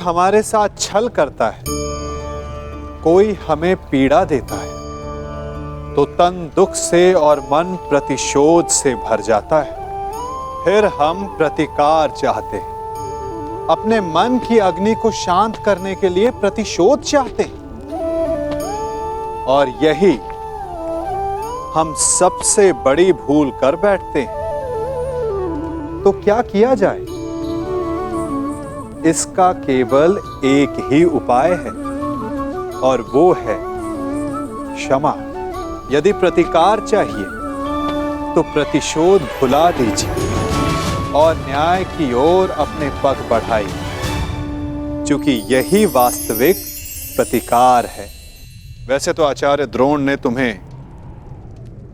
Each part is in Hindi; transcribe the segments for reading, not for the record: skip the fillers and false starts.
हमारे साथ छल करता है, कोई हमें पीड़ा देता है, तो तन दुख से और मन प्रतिशोध से भर जाता है। फिर हम प्रतिकार चाहते हैं, अपने मन की अग्नि को शांत करने के लिए प्रतिशोध चाहते हैं। और यही हम सबसे बड़ी भूल कर बैठते हैं। तो क्या किया जाए? इसका केवल एक ही उपाय है, और वो है क्षमा। यदि प्रतिकार चाहिए तो प्रतिशोध भुला दीजिए और न्याय की ओर अपने पग बढ़ाइए, क्योंकि यही वास्तविक प्रतिकार है। वैसे तो आचार्य द्रोण ने तुम्हें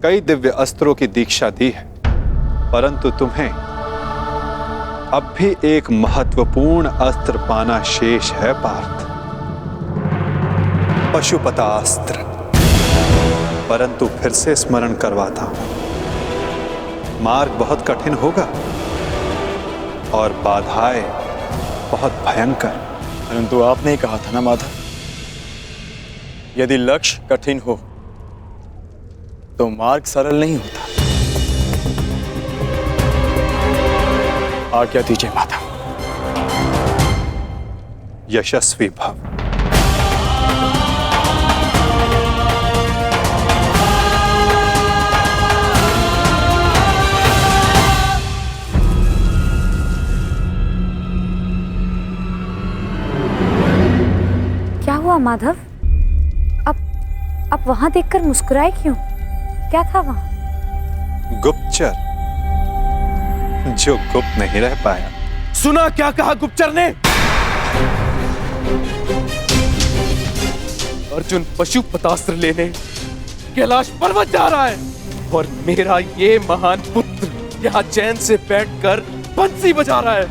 कई दिव्य अस्त्रों की दीक्षा दी है, परंतु तुम्हें अब भी एक महत्वपूर्ण अस्त्र पाना शेष है पार्थ, पशुपतास्त्र। परंतु फिर से स्मरण करवाता हूं, मार्ग बहुत कठिन होगा और बाधाएं बहुत भयंकर। परंतु आपने ही कहा था ना माधव, यदि लक्ष्य कठिन हो तो मार्ग सरल नहीं होता। आज्ञा दीजिए माधव। यशस्वी भव। क्या हुआ माधव? अब वहां देखकर मुस्कुराए क्यों? क्या था वहां? गुप्तचर, जो गुप्त नहीं रह पाया। सुना क्या कहा गुप्तचर ने? अर्जुन पशुपतास्त्र लेने कैलाश पर्वत जा रहा है और मेरा ये महान पुत्र यहाँ चैन से बैठकर बंसी बजा रहा है।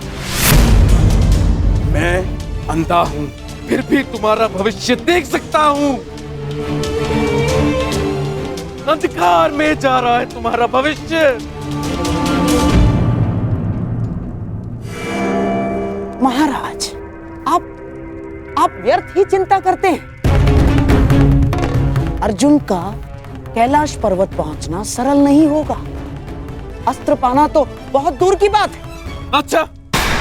मैं अंधा हूँ, फिर भी तुम्हारा भविष्य देख सकता हूँ। अंधकार में जा रहा है तुम्हारा भविष्य। महाराज, आप व्यर्थ ही चिंता करते हैं। अर्जुन का कैलाश पर्वत पहुंचना सरल नहीं होगा। अस्त्र पाना तो बहुत दूर की बात है। अच्छा,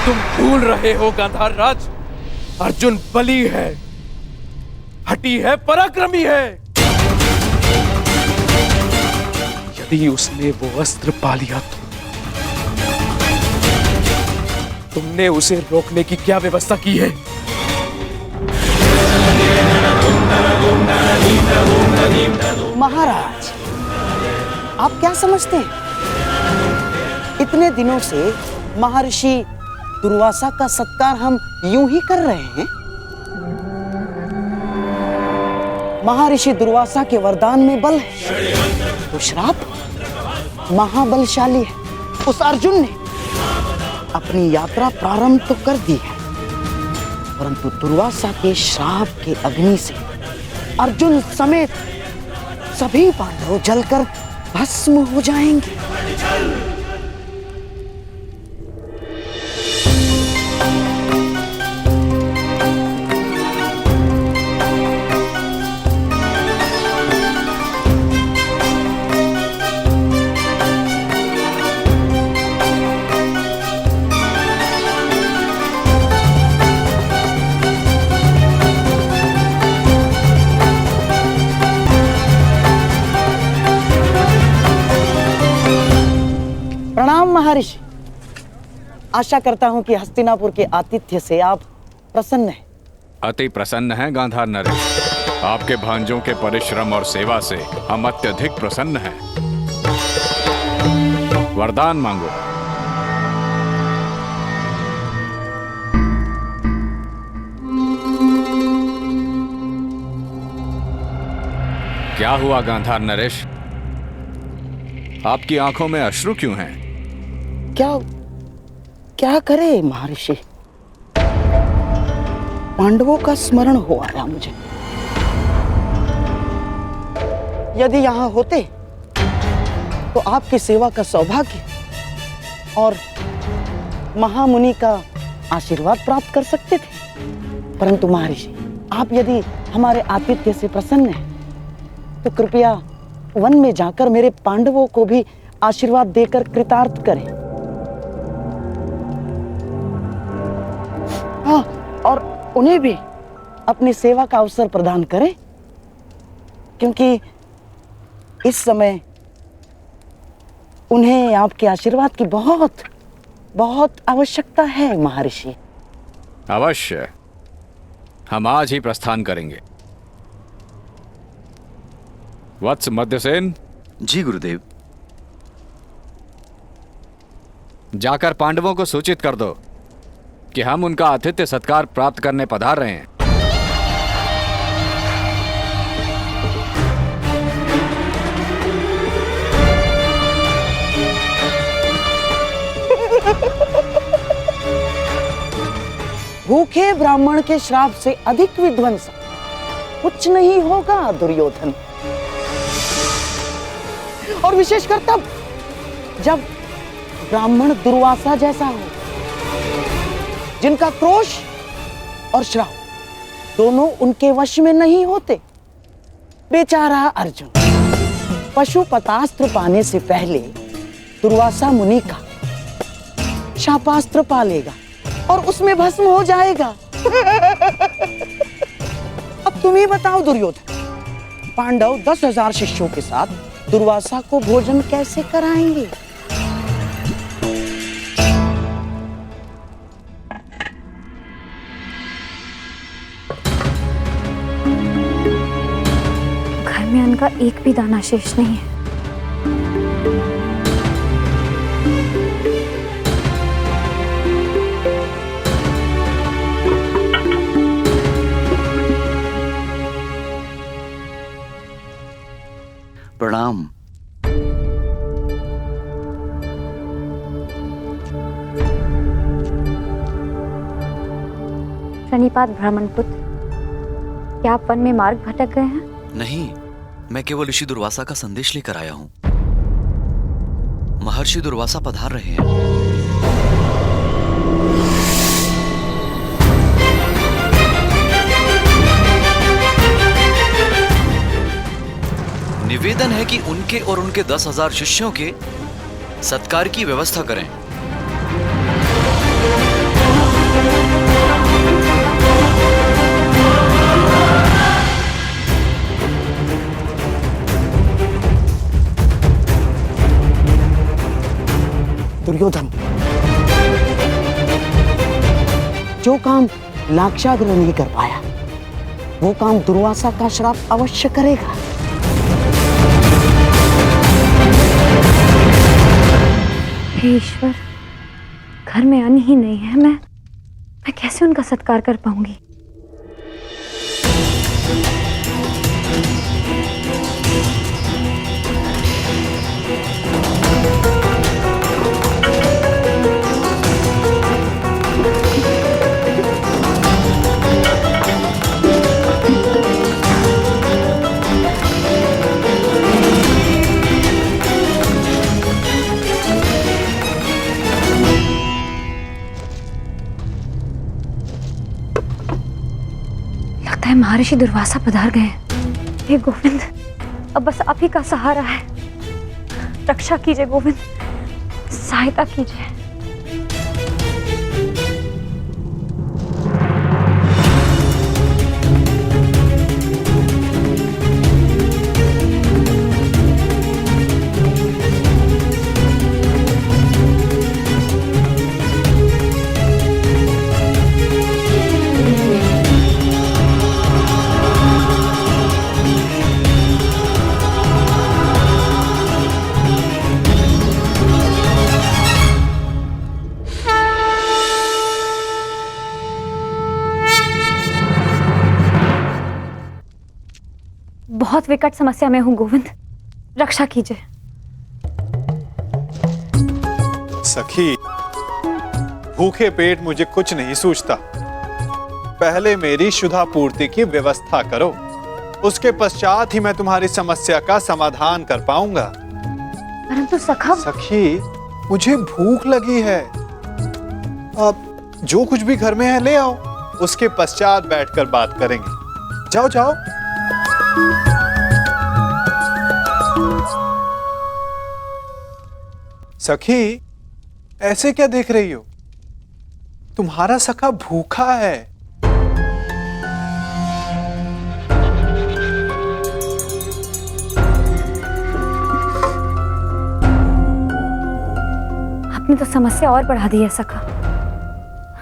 तुम भूल रहे हो गांधार राज, अर्जुन बली है, हठी है, पराक्रमी है। यदि उसने वो अस्त्र पा लिया तो तुमने उसे रोकने की क्या व्यवस्था की है? महाराज, आप क्या समझते हैं? इतने दिनों से महर्षि दुर्वासा का सत्कार हम यूं ही कर रहे हैं। महर्षि दुर्वासा के वरदान में बल है, तो श्राप महाबलशाली है। उस अर्जुन ने अपनी यात्रा प्रारंभ तो कर दी है, परंतु दुर्वासा के श्राप के अग्नि से अर्जुन समेत सभी पांडव जलकर भस्म हो जाएंगे। प्रणाम महर्षि। आशा करता हूं कि हस्तिनापुर के आतिथ्य से आप प्रसन्न हैं। अति प्रसन्न हैं गांधार नरेश। आपके भांजों के परिश्रम और सेवा से हम अत्यधिक प्रसन्न हैं। वरदान मांगो। क्या हुआ गांधार नरेश? आपकी आंखों में अश्रु क्यों हैं? क्या करे महर्षि, पांडवों का स्मरण हो आया मुझे। यदि यहां होते तो आपकी सेवा का सौभाग्य और महामुनि का आशीर्वाद प्राप्त कर सकते थे। परंतु महर्षि, आप यदि हमारे आतिथ्य से प्रसन्न हैं तो कृपया वन में जाकर मेरे पांडवों को भी आशीर्वाद देकर कृतार्थ करें। हाँ, और उन्हें भी अपनी सेवा का अवसर प्रदान करें, क्योंकि इस समय उन्हें आपके आशीर्वाद की बहुत बहुत आवश्यकता है महर्षि। अवश्य, हम आज ही प्रस्थान करेंगे। वत्स मध्यसेन, जी गुरुदेव। जाकर पांडवों को सूचित कर दो कि हम उनका आतिथ्य सत्कार प्राप्त करने पधार रहे हैं। भूखे ब्राह्मण के श्राप से अधिक विध्वंस कुछ नहीं होगा दुर्योधन। और विशेषकर तब जब ब्राह्मण दुर्वासा जैसा हो, जिनका क्रोश और श्राप दोनों उनके वश में नहीं होते। बेचारा अर्जुन पशुपतास्त्र पाने से पहले दुर्वासा मुनि का शापास्त्र पा लेगा और उसमें भस्म हो जाएगा। अब तुम ही बताओ दुर्योधन, पांडव 10,000 शिष्यों के साथ दुर्वासा को भोजन कैसे कराएंगे? घर में अन्न का एक भी दाना शेष नहीं है। प्रणाम। प्रणिपात ब्राह्मण पुत्र, क्या आप वन में मार्ग भटक गए हैं? नहीं, मैं केवल ऋषि दुर्वासा का संदेश लेकर आया हूं। महर्षि दुर्वासा पधार रहे हैं। निवेदन है कि उनके और उनके 10,000 शिष्यों के सत्कार की व्यवस्था करें। दुर्योधन, जो काम लाक्षागृह नहीं कर पाया, वो काम दुर्वासा का श्राप अवश्य करेगा। हे ईश्वर, घर में अन्न ही नहीं है, मैं कैसे उनका सत्कार कर पाऊंगी? महर्षि दुर्वासा पधार गए। हे गोविंद, अब बस आप ही का सहारा है। रक्षा कीजिए गोविंद, सहायता कीजिए। बहुत विकट समस्या में हूं गोविंद, रक्षा कीजिए। सखी, भूखे पेट मुझे कुछ नहीं सूझता। पहले मेरी क्षुधा पूर्ति की व्यवस्था करो, उसके पश्चात ही मैं तुम्हारी समस्या का समाधान कर पाऊंगा। परंतु सखा। सखी, मुझे भूख लगी है। अब जो कुछ भी घर में है ले आओ, उसके पश्चात बैठकर बात करेंगे। जाओ जाओ। सखी, ऐसे क्या देख रही हो? तुम्हारा सखा भूखा है। आपने तो समस्या और बढ़ा दी है सखा।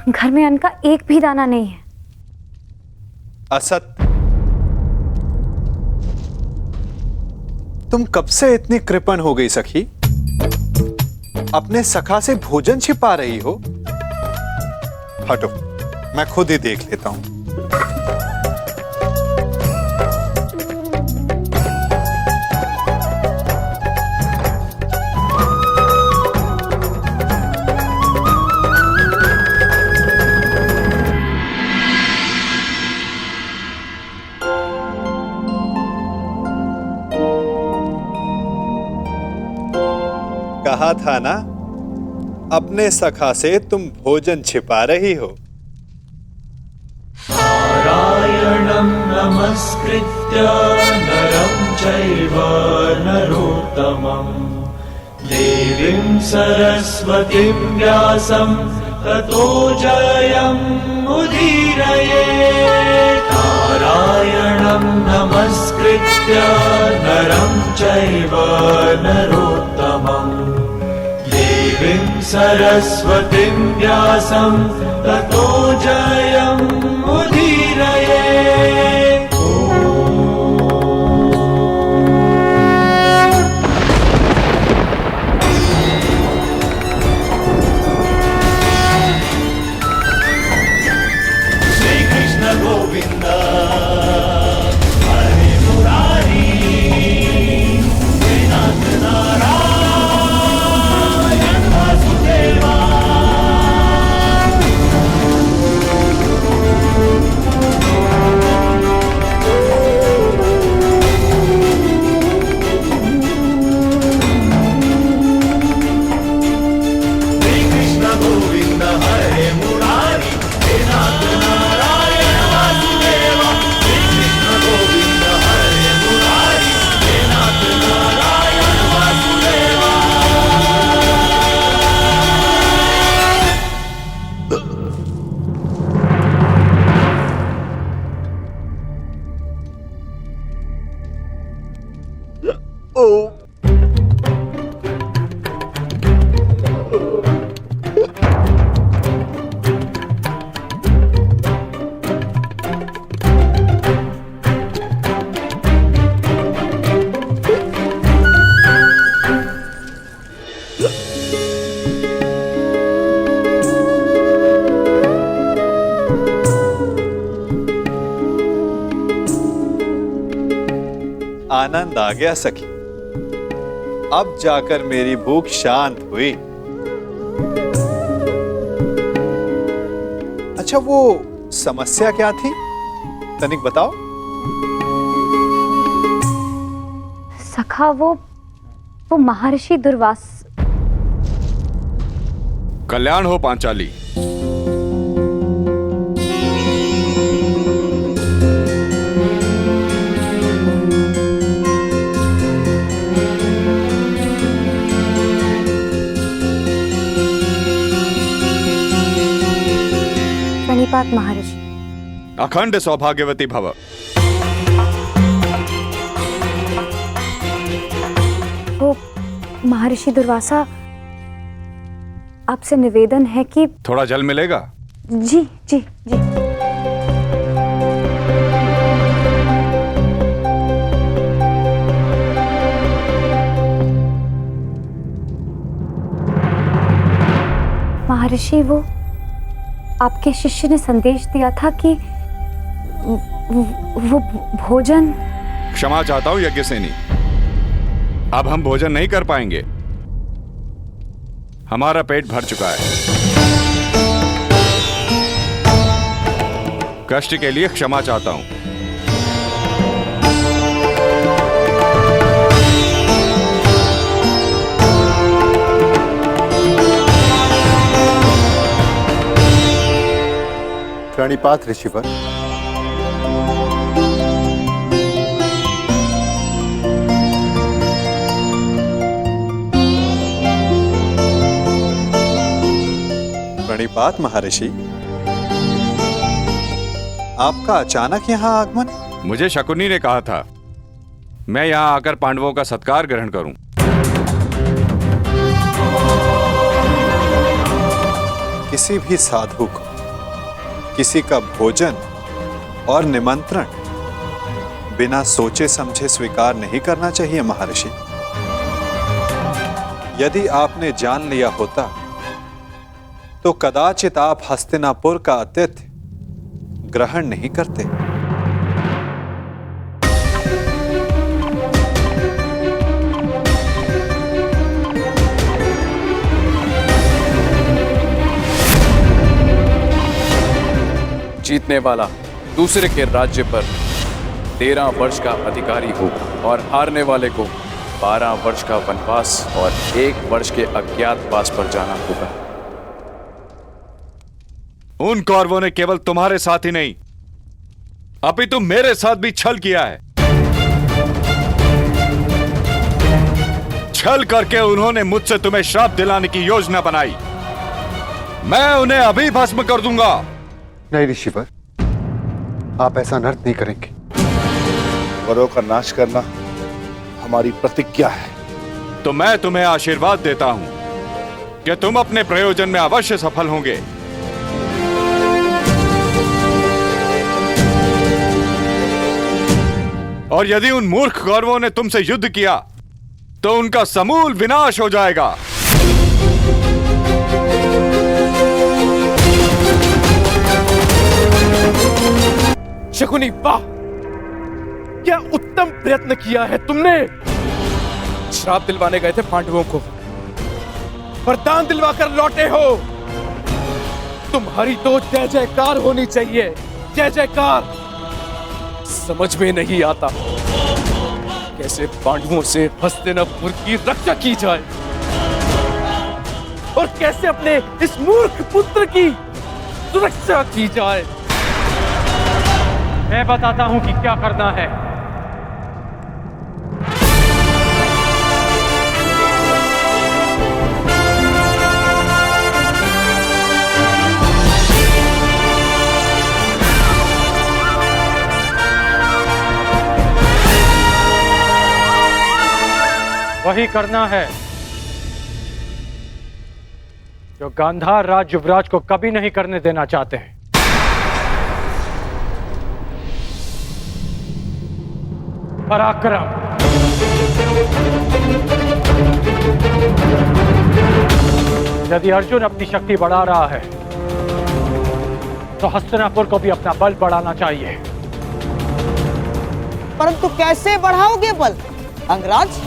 घर में अन्न का एक भी दाना नहीं है। असत, तुम कब से इतनी कृपण हो गई सखी? अपने सखा से भोजन छिपा रही हो? हटो, मैं खुद ही देख लेता हूं। कहा था ना, अपने सखा से तुम भोजन छिपा रही हो। नारायणं नमस्कृत्य नरं चैव नरोत्तमं देवीं सरस्वतीं व्यासं ततो जयमुदीरये। नारायणं नमस्कृत्य नरं चैव नरोत्तमं देवीं सरस्वतीं व्यासं ततो जयमुदीरये। श्री कृष्ण गोविंद हरे मुरारी हे नाथ नारायण वासुदेवा। श्री कृष्ण गोविंद हरे मुरारी हे नाथ नारायण वासुदेवा। श्री कृष्ण गोविंद हरे मुरारी हे नाथ नारायण वासुदेवा। आनंद आ गया सखी। अब जाकर मेरी भूख शांत हुई। अच्छा, वो समस्या क्या थी? तनिक बताओ। सखा, वो महर्षि दुर्वास। कल्याण हो पांचाली। प्रणिपात महर्षि। अखंड सौभाग्यवती भव। वो महर्षि दुर्वासा, आपसे निवेदन है कि थोड़ा जल मिलेगा? जी जी जी। महर्षि, वो आपके शिष्य ने संदेश दिया था कि वो भोजन। क्षमा चाहता हूं यज्ञसेनी, अब हम भोजन नहीं कर पाएंगे। हमारा पेट भर चुका है। कष्ट के लिए क्षमा चाहता हूं। प्रणिपात ऋषिवर। प्रणिपात महर्षि। आपका अचानक यहाँ आगमन? मुझे शकुनी ने कहा था मैं यहाँ आकर पांडवों का सत्कार ग्रहण करूं। किसी भी साधु को किसी का भोजन और निमंत्रण बिना सोचे समझे स्वीकार नहीं करना चाहिए महर्षि। यदि आपने जान लिया होता तो कदाचित आप हस्तिनापुर का आतिथ्य ग्रहण नहीं करते। जीतने वाला दूसरे के राज्य पर 13 वर्ष का अधिकारी होगा और हारने वाले को 12 वर्ष का वनवास और 1 वर्ष के अज्ञातवास पर जाना होगा। उन कौरवों ने केवल तुम्हारे साथ ही नहीं अपितु मेरे साथ भी छल किया है। छल करके उन्होंने मुझसे तुम्हें श्राप दिलाने की योजना बनाई। मैं उन्हें अभी भस्म कर दूंगा। नहीं ऋषिवर, आप ऐसा नर्त नहीं करेंगे। वरों का नाश करना हमारी प्रतिज्ञा है। तो मैं तुम्हें आशीर्वाद देता हूं कि तुम अपने प्रयोजन में अवश्य सफल होंगे। और यदि उन मूर्ख कौरवों ने तुमसे युद्ध किया तो उनका समूल विनाश हो जाएगा। शकुनी, वाह! क्या उत्तम प्रयत्न किया है तुमने। श्राप दिलवाने गए थे पांडवों को, वरदान दिलवाकर लौटे हो। तुम्हारी तो जय जयकार होनी चाहिए, जय जयकार। समझ में नहीं आता कैसे पांडवों से हस्तिनापुर की रक्षा की जाए और कैसे अपने इस मूर्ख पुत्र की सुरक्षा की जाए। मैं बताता हूं कि क्या करना है। वही करना है जो गांधार राज युवराज को कभी नहीं करने देना चाहते हैं। पराक्रम। यदि अर्जुन अपनी शक्ति बढ़ा रहा है तो हस्तिनापुर को भी अपना बल बढ़ाना चाहिए। परंतु कैसे बढ़ाओगे बल अंगराज?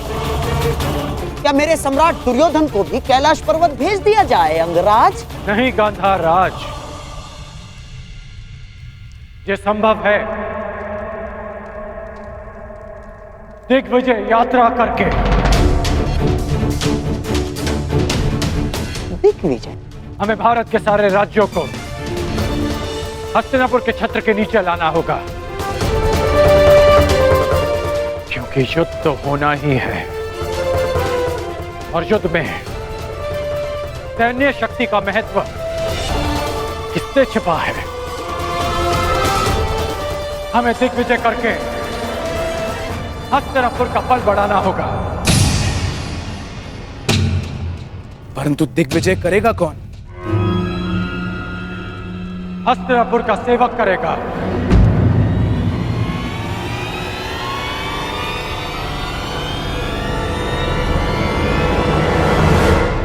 क्या मेरे सम्राट दुर्योधन को भी कैलाश पर्वत भेज दिया जाए अंगराज? नहीं गांधार राज, ये संभव है दिग्विजय यात्रा करके। दिग्विजय? हमें भारत के सारे राज्यों को हस्तिनापुर के छत्र के नीचे लाना होगा, क्योंकि युद्ध तो होना ही है और युद्ध में सैन्य शक्ति का महत्व किससे छिपा है। हमें दिग्विजय करके हस्तिनापुर का बल बढ़ाना होगा। परंतु दिग्विजय करेगा कौन? हस्तिनापुर का सेवक करेगा।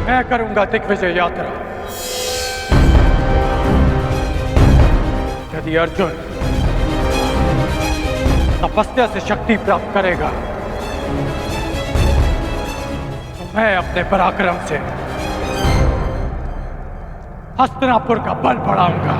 मैं करूंगा दिग्विजय यात्रा। यदि अर्जुन तपस्या से शक्ति प्राप्त करेगा तो मैं अपने पराक्रम से हस्तिनापुर का बल बढ़ाऊंगा।